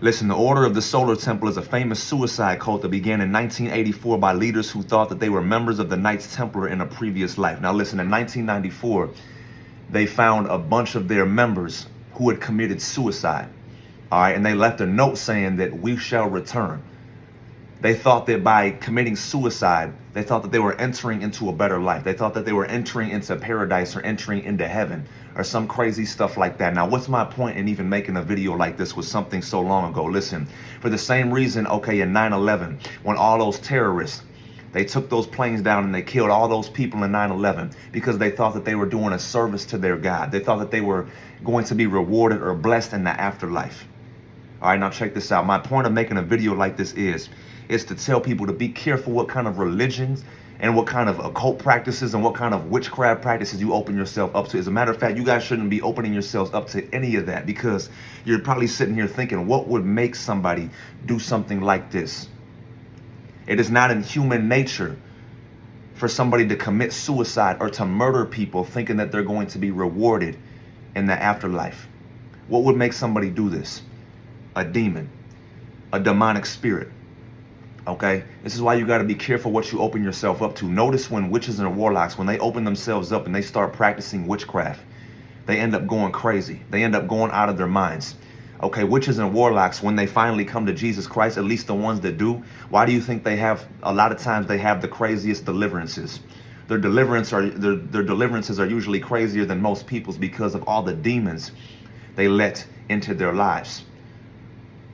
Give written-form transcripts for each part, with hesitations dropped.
Listen, the Order of the Solar Temple is a famous suicide cult that began in 1984 by leaders who thought that they were members of the Knights Templar in a previous life. Now listen, in 1994, they found a bunch of their members who had committed suicide. All right, and they left a note saying that we shall return. They thought that by committing suicide, they thought that they were entering into a better life. They thought that they were entering into paradise or entering into heaven or some crazy stuff like that. Now, what's my point in even making a video like this with something so long ago? Listen, for the same reason, okay, in 9/11, when all those terrorists, they took those planes down and they killed all those people in 9/11 because they thought that they were doing a service to their God. They thought that they were going to be rewarded or blessed in the afterlife. All right, now check this out. My point of making a video like this is to tell people to be careful what kind of religions and what kind of occult practices and what kind of witchcraft practices you open yourself up to. As a matter of fact, you guys shouldn't be opening yourselves up to any of that, because you're probably sitting here thinking, what would make somebody do something like this? It is not in human nature for somebody to commit suicide or to murder people thinking that they're going to be rewarded in the afterlife. What would make somebody do this? A demon, a demonic spirit. Okay, this is why you got to be careful what you open yourself up to. Notice when witches and warlocks, when they open themselves up and they start practicing witchcraft, they end up going crazy. They end up going out of their minds. Okay, witches and warlocks, when they finally come to Jesus Christ, at least the ones that do, why do you think they have, a lot of times they have the craziest deliverances? Their deliverances are usually crazier than most people's because of all the demons they let into their lives.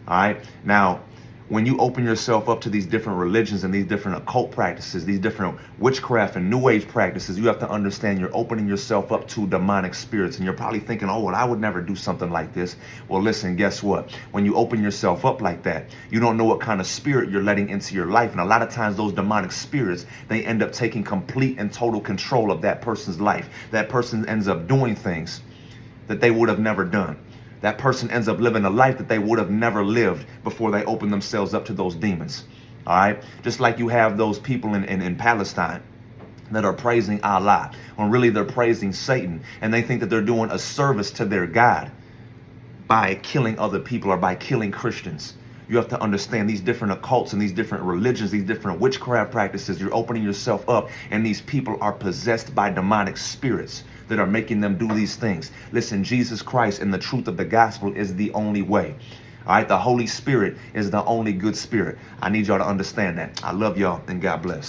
All right, now, when you open yourself up to these different religions and these different occult practices, these different witchcraft and new age practices, you have to understand you're opening yourself up to demonic spirits. And you're probably thinking, oh, well, I would never do something like this. Well, listen, guess what? When you open yourself up like that, you don't know what kind of spirit you're letting into your life. And a lot of times those demonic spirits, they end up taking complete and total control of that person's life. That person ends up doing things that they would have never done. That person ends up living a life that they would have never lived before they open themselves up to those demons. All right. Just like you have those people in Palestine that are praising Allah when really they're praising Satan, and they think that they're doing a service to their God by killing other people or by killing Christians. You have to understand these different occults and these different religions, these different witchcraft practices. You're opening yourself up, and these people are possessed by demonic spirits that are making them do these things. Listen, Jesus Christ and the truth of the gospel is the only way. All right, the Holy Spirit is the only good spirit. I need y'all to understand that. I love y'all, and God bless.